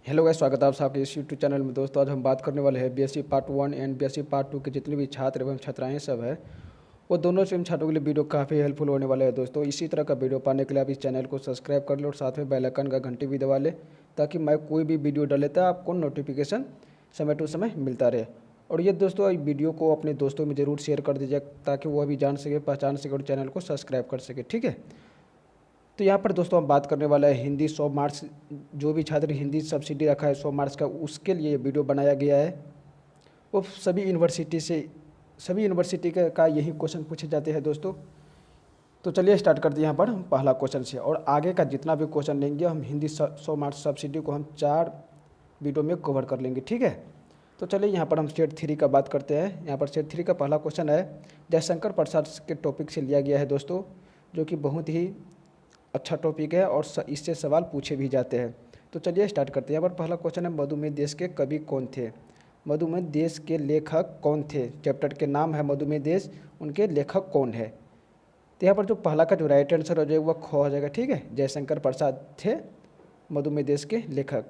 Hello guys, स्वागत है आप सबके इस यूट्यूब चैनल में। दोस्तों, आज हम बात करने वाले हैं BSc part 1 and BSc part 2 के जितने भी छात्र एवं छात्राएं सब है वो दोनों सेम छात्रों के लिए वीडियो काफ़ी हेल्पफुल होने वाला है। दोस्तों, इसी तरह का वीडियो पाने के लिए आप इस चैनल को सब्सक्राइब कर लो और साथ में बेल आइकन का घंटी भी दबा ले, ताकि मैं कोई भी वीडियो डालेता आपको नोटिफिकेशन समय टू समय मिलता रहे। और ये दोस्तों, वीडियो को अपने दोस्तों में ज़रूर शेयर कर दीजिए, ताकि वह भी जान सके, पहचान सके और चैनल को सब्सक्राइब कर सके। ठीक है, तो यहाँ पर दोस्तों हम बात करने वाला है हिंदी 100 मार्क्स। जो भी छात्र हिंदी सब्सिडी रखा है 100 मार्क्स का, उसके लिए वीडियो बनाया गया है। वो सभी यूनिवर्सिटी का यही क्वेश्चन पूछे जाते हैं दोस्तों। तो चलिए स्टार्ट करते हैं यहाँ पर हम पहला क्वेश्चन से, और आगे का जितना भी क्वेश्चन लेंगे हम हिंदी 100 मार्क्स सब्सिडी को हम 4 वीडियो में कवर कर लेंगे। ठीक है, तो चलिए यहाँ पर हम स्टेट 3 का बात करते हैं। यहाँ पर स्टेट 3 का पहला क्वेश्चन है, जयशंकर प्रसाद के टॉपिक से लिया गया है दोस्तों, जो कि बहुत ही अच्छा टॉपिक है और इससे सवाल पूछे भी जाते हैं। तो चलिए स्टार्ट करते हैं। यहाँ पर पहला क्वेश्चन है, मधुमेह देश के कवि कौन थे? मधुमेह देश के लेखक कौन थे? चैप्टर के नाम है मधुमेह देश, उनके लेखक कौन है? तो यहाँ पर जो पहला का जो राइट आंसर हो जाएगा वह ख हो जाएगा। ठीक है, जयशंकर प्रसाद थे मधुमेह देश के लेखक।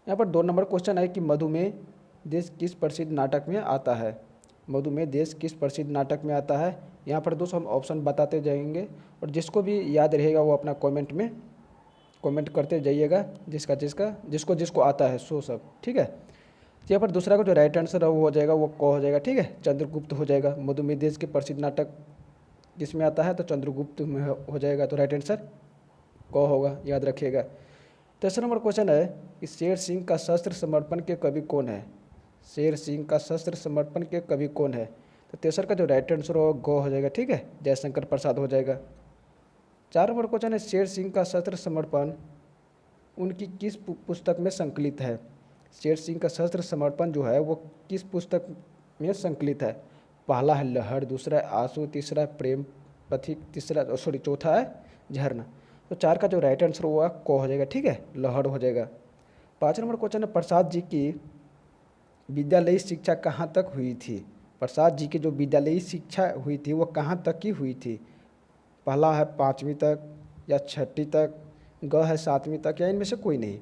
यहाँ पर 2 नंबर क्वेश्चन है कि मधुमेह देश किस प्रसिद्ध नाटक में आता है? मधुमेह देश किस प्रसिद्ध नाटक में आता है? यहाँ पर दोस्तों हम ऑप्शन बताते जाएंगे, और जिसको भी याद रहेगा वो अपना कमेंट में कमेंट करते जाइएगा, जिसको जिसको आता है सो सब। ठीक है, तो यहाँ पर दूसरा का जो राइट आंसर है वो हो जाएगा, वो क हो जाएगा। ठीक है, चंद्रगुप्त हो जाएगा। मधुमेह देश के प्रसिद्ध नाटक जिसमें आता है तो चंद्रगुप्त में हो जाएगा, तो राइट आंसर क होगा, याद रखिएगा। तीसरा नंबर क्वेश्चन है कि शेर सिंह का शस्त्र समर्पण के कवि कौन है? शेर सिंह का शस्त्र समर्पण के कवि कौन है? तो तेसर का जो राइट आंसर होगा गो हो जाएगा। ठीक है, जयशंकर प्रसाद हो जाएगा। 4 नंबर क्वेश्चन है, शेर सिंह का शस्त्र समर्पण उनकी किस पुस्तक में संकलित है? शेर सिंह का शस्त्र समर्पण जो है वो किस पुस्तक में संकलित है? पहला है लहड़, दूसरा है आंसू, तीसरा है प्रेम पथिक, चौथा है झरना। तो 4 का जो राइट आंसर होगा को हो जाएगा। ठीक है, लहड़ हो जाएगा। 5 नंबर क्वेश्चन है, प्रसाद जी की विद्यालयी शिक्षा कहाँ तक हुई थी? प्रसाद जी की जो विद्यालयी शिक्षा हुई थी वो कहाँ तक की हुई थी? पहला है 5वीं तक, या 6ठी तक, ग है 7वीं तक, या इनमें से कोई नहीं।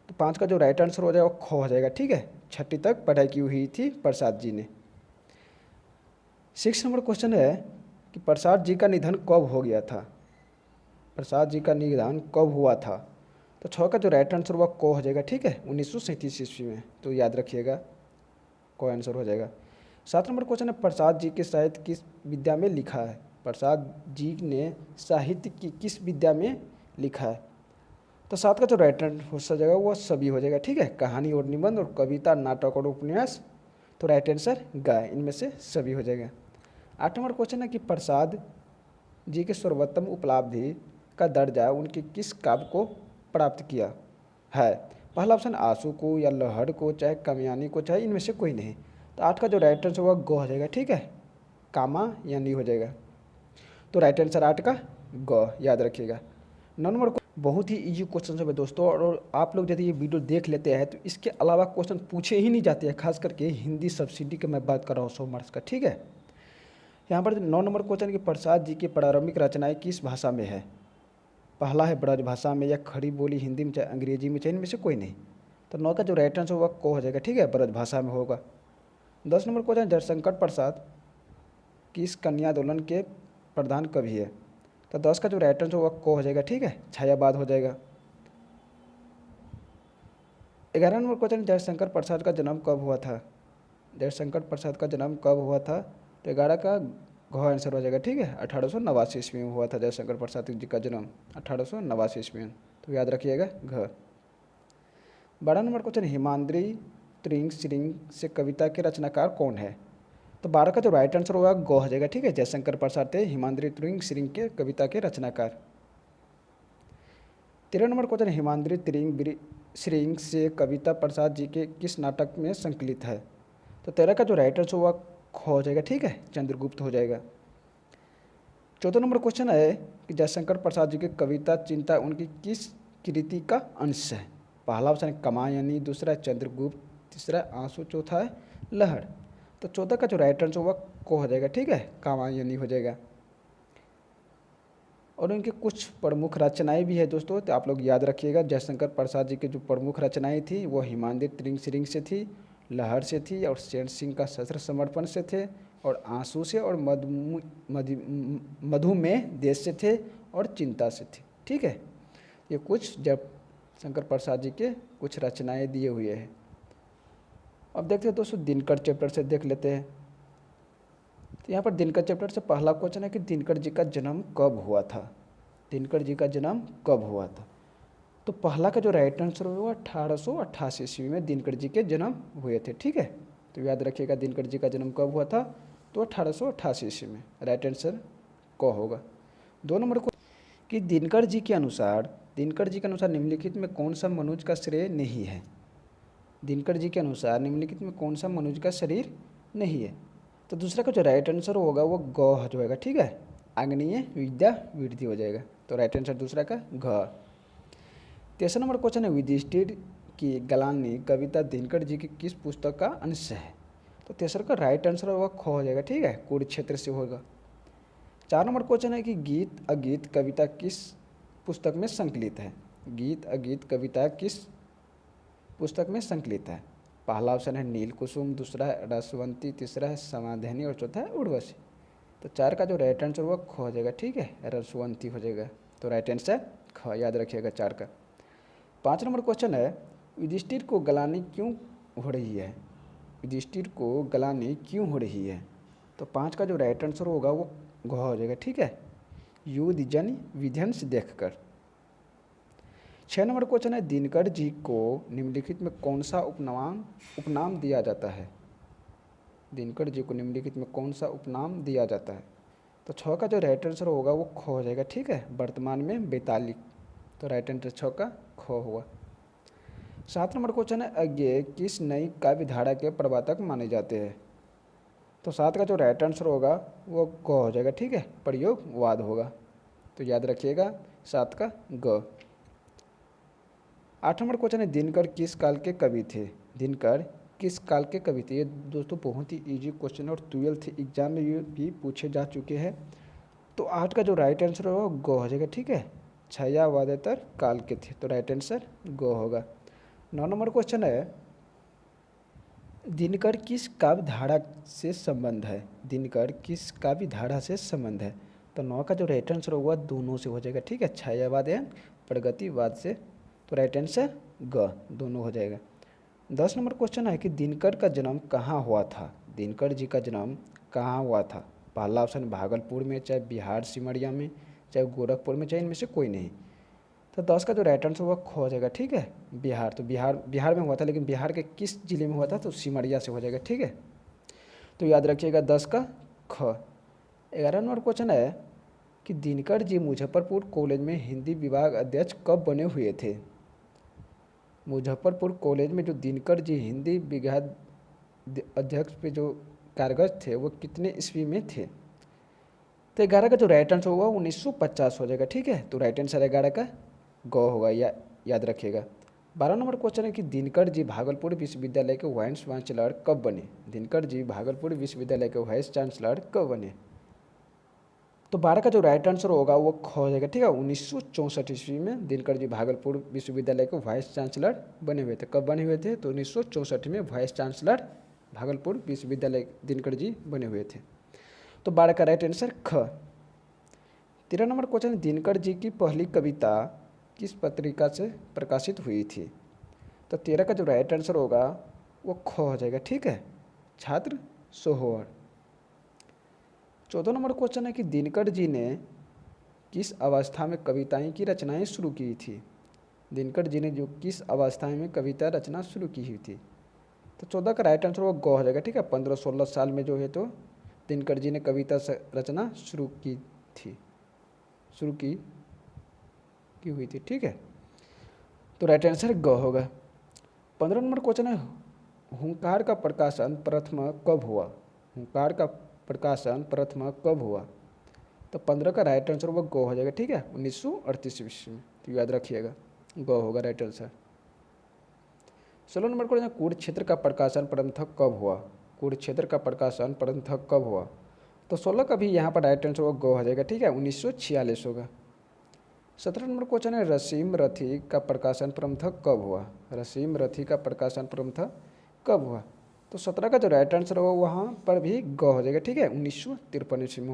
तो 5 का जो राइट आंसर हो जाएगा वो ख हो जाएगा। ठीक है, 6ठी तक पढ़ाई की हुई थी प्रसाद जी ने। 6 नंबर क्वेश्चन है कि प्रसाद जी का निधन कब हो गया था? प्रसाद जी का निधन कब हुआ था? तो 6 का जो राइट आंसर हुआ को हो जाएगा। ठीक है, 1937 ईस्वी में, तो याद रखिएगा, को आंसर हो जाएगा। 7 नंबर क्वेश्चन है, प्रसाद जी के साहित्य किस विद्या में लिखा है? प्रसाद जी ने साहित्य की किस विद्या में लिखा है? तो 7 का जो राइट आंसर हो जाएगा वो सभी हो जाएगा। ठीक है, कहानी और निबंध और कविता, नाटक और उपन्यास, तो राइट आंसर गाय, इनमें से सभी हो जाएगा। 8 नंबर क्वेश्चन है कि प्रसाद जी के सर्वोत्तम उपलब्धि का दर्जा उनके किस काव्य को प्राप्त किया है? पहला ऑप्शन आंसू को, या लहड़ को, चाहे कामयानी को, चाहे इनमें से कोई नहीं। तो 8 का जो राइट आंसर होगा गो हो जाएगा। ठीक है, कामा यानी हो जाएगा, तो राइट आंसर 8 का ग, याद रखिएगा। 9 नंबर को बहुत ही इजी क्वेश्चन है दोस्तों, और आप लोग यदि ये वीडियो देख लेते हैं तो इसके अलावा क्वेश्चन पूछे ही नहीं जाते हैं, खास करके हिंदी सब्सिडी की मैं बात कर रहा हूँ 100 मार्क्स का। ठीक है, यहाँ पर 9 नंबर क्वेश्चन की प्रसाद जी की प्रारंभिक रचनाएं किस भाषा में है? पहला है ब्रज भाषा में, या खड़ी बोली हिंदी में, चाहे अंग्रेजी में, चाहे इनमें से कोई नहीं। तो 9 का जो राइट आंसर होगा को हो जाएगा। ठीक है, ब्रज भाषा में होगा। 10 नंबर क्वेश्चन, जयशंकर प्रसाद किस कन्या आंदोलन के प्रधान कवि है? तो 10 का जो राइट आंसर होगा को हो जाएगा। ठीक है, छायावाद हो जाएगा। 11 नंबर क्वेश्चन, जयशंकर प्रसाद का जन्म कब हुआ था? जयशंकर प्रसाद का जन्म कब हुआ था? तो 11 का घ आंसर हो जाएगा। ठीक है, 1889 ईस्वी में हुआ था जयशंकर प्रसाद जी का जन्म, 1889 ईस्वी में, तो याद रखिएगा घ। 12 नंबर क्वेश्चन, हिमाद्री त्रिंग श्रिंग से कविता के रचनाकार कौन है? तो 12 का जो राइट आंसर होगा गो हो जाएगा। ठीक है, जयशंकर प्रसाद थे हिमाद्री त्रिंग श्रिंग के कविता के रचनाकार। 13 नंबर क्वेश्चन, हिमाद्री त्रिंग श्रिंग से कविता प्रसाद जी के किस नाटक में संकलित है? तो 13 का जो राइट आंसर होगा ख हो जाएगा। ठीक है, चंद्रगुप्त हो जाएगा। 14 नंबर क्वेश्चन है कि जयशंकर प्रसाद जी की कविता चिंता उनकी किस कृति का अंश है? पहला ऑप्शन है कामायनी, दूसरा है चंद्रगुप्त, तीसरा है आंसू, चौथा है लहड़। तो 14 का जो राइट आंसर होगा को हो जाएगा। ठीक है, कामायनी हो जाएगा। और उनके कुछ प्रमुख रचनाएं भी है दोस्तों, तो आप लोग याद रखिएगा। जयशंकर प्रसाद जी की जो प्रमुख रचनाएं थी वो हिमांदी त्रिंग श्रिंग से थी, लहर से थी, और सेठ सिंह का शस्त्र समर्पण से थे, और आंसू से, और मधुमेह देश से थे, और चिंता से थी। ठीक है, ये कुछ जयशंकर प्रसाद जी के कुछ रचनाएं दिए हुए हैं। अब देखते हैं दोस्तों दिनकर चैप्टर से देख लेते हैं। तो यहाँ पर दिनकर चैप्टर से पहला क्वेश्चन है कि दिनकर जी का जन्म कब हुआ था। दिनकर जी का जन्म कब हुआ था? तो पहला का जो राइट आंसर हुआ 1888 ईस्वी में दिनकर जी के जन्म हुए थे। ठीक है, तो याद रखिएगा दिनकर जी का जन्म कब हुआ था, तो 1888 ईस्वी में। राइट आंसर क होगा। 2 नंबर को कि दिनकर जी के अनुसार निम्नलिखित में कौन सा मनुष्य का श्रेय नहीं है। दिनकर जी के अनुसार निम्नलिखित में कौन सा मनुष्य का शरीर नहीं है। तो दूसरा का जो राइट आंसर होगा वो ग हो जाएगा। ठीक है, आग्नेय विद्या वृद्धि हो जाएगा। तो राइट आंसर दूसरा का घ। तीसरा नंबर क्वेश्चन है युधिष्ठिर की गलानी कविता दिनकर जी की किस पुस्तक का अंश है। तो तीसरा का राइट आंसर होगा ख हो जाएगा। ठीक है, कुरुक्षेत्र से होगा। 4 नंबर क्वेश्चन है कि गीत अगीत कविता किस पुस्तक में संकलित है। गीत अगीत कविता किस पुस्तक में संकलित है। पहला ऑप्शन है नील कुसुम, दूसरा है रसवंती, तीसरा है समाधानी, और चौथा है उर्वशी। तो 4 का जो राइट आंसर होगा ख हो जाएगा। ठीक है, रसवंती हो जाएगा। तो राइट आंसर ख, याद रखिएगा 4 का। 5 नंबर क्वेश्चन है युधिष्ठिर को गलानी क्यों हो रही है। युधिष्ठिर को गलानी क्यों हो रही है। तो 5 का जो राइट आंसर होगा वो घ हो जाएगा। ठीक है, युद्ध जन विध्वंस देखकर। 6 नंबर क्वेश्चन है दिनकर जी को निम्नलिखित में कौन सा उपनाम दिया जाता है। दिनकर जी को निम्नलिखित में कौन सा उपनाम दिया जाता है। तो 6 का जो राइट आंसर होगा वो ख हो जाएगा। ठीक है, वर्तमान में बेताली। तो राइट आंसर 6 का ख हुआ। 7 नंबर क्वेश्चन है अज्ञेय किस नई काव्य धारा के प्रवर्तक माने जाते हैं। तो 7 का जो राइट आंसर होगा वो ग हो जाएगा। ठीक है, प्रयोगवाद होगा। तो याद रखिएगा 7 का ग। 8 नंबर क्वेश्चन है दिनकर किस काल के कवि थे। दिनकर किस काल के कवि थे। ये दोस्तों बहुत ही इजी क्वेश्चन और 12th एग्जाम में ये भी पूछे जा चुके हैं। तो 8 का जो राइट आंसर होगा गो हो जाएगा। ठीक है, छायावादेतर काल के थे। तो राइट आंसर गो होगा। 9 नंबर क्वेश्चन है दिनकर किस काव्य धारा से संबंध है। दिनकर किस काव्य धारा से संबंध है। तो 9 का जो राइट आंसर होगा दोनों से हो जाएगा। ठीक है, छायावाद या प्रगतिवाद से। तो राइट आंसर ग, दोनों हो जाएगा। 10 नंबर क्वेश्चन है कि दिनकर का जन्म कहाँ हुआ था। दिनकर जी का जन्म कहाँ हुआ था। पहला ऑप्शन भागलपुर में, चाहे बिहार सिमरिया में, चाहे गोरखपुर में, चाहे इनमें से कोई नहीं। तो 10 का जो राइट आंसर होगा ख हो जाएगा। ठीक है, बिहार। तो बिहार में हुआ था, लेकिन बिहार के किस जिले में हुआ था। तो सिमरिया से हो जाएगा। ठीक है, तो याद रखिएगा 10 का ख। 11 नंबर क्वेश्चन है कि दिनकर जी मुजफ्फरपुर कॉलेज में हिंदी विभाग अध्यक्ष कब बने हुए थे। मुजफ्फरपुर कॉलेज में जो दिनकर जी हिंदी विभाग अध्यक्ष पे जो कार्यरत थे वो कितने ईस्वी में थे। तो 11 का जो राइट आंसर होगा 1950 हो जाएगा। ठीक है, तो राइट आंसर 11 का ग होगा, याद रखिएगा। 12 नंबर क्वेश्चन है कि दिनकर जी भागलपुर विश्वविद्यालय के वाइस चांसलर कब बने। दिनकर जी भागलपुर विश्वविद्यालय के वाइस चांसलर कब बने। तो 12 का जो राइट आंसर होगा वो ख हो जाएगा। ठीक है, 1964 ईस्वी में दिनकर जी भागलपुर विश्वविद्यालय के वाइस चांसलर बने हुए थे। कब बने हुए थे। तो 1964 में वाइस चांसलर भागलपुर विश्वविद्यालय दिनकर जी बने हुए थे। तो 12 का राइट आंसर ख। 13 नंबर क्वेश्चन दिनकर जी की पहली कविता किस पत्रिका से प्रकाशित हुई थी। तो 13 का जो राइट आंसर होगा वो ख हो जाएगा। ठीक है, छात्र सोहर। 14 नंबर क्वेश्चन है कि दिनकर जी ने किस अवस्था में कविताएं की रचनाएं शुरू की थी। दिनकर जी ने जो किस अवस्था में कविता रचना शुरू की हुई थी। तो 14 का राइट आंसर वो ग हो जाएगा। ठीक है, 15-16 साल में जो है तो दिनकर जी ने कविता रचना शुरू की हुई थी। ठीक है, तो राइट आंसर ग होगा। 15 नंबर क्वेश्चन है हुंकार का प्रकाशन प्रथम कब हुआ। हुंकार का प्रकाशन प्रथम कब हुआ। तो 15 का राइट आंसर वो ग हो जाएगा। ठीक है, 1938 ईस्वी में। तो याद रखिएगा ग होगा right answer. 16 number question Kurukshetra का प्रकाशन प्रथम कब हुआ। कुरुक्षेत्र का प्रकाशन प्रथम कब हुआ। तो 16 का भी यहाँ पर राइट आंसर वो ग हो जाएगा। ठीक है, 1946 होगा। 17 नंबर क्वेश्चन है, रसीम रथी का प्रकाशन प्रथम कब हुआ? रसीम रथी का प्रकाशन प्रथम कब हुआ? तो 17 का जो राइट आंसर होगा वहाँ पर भी ग हो जाएगा, ठीक है, 1953 ईस्वी में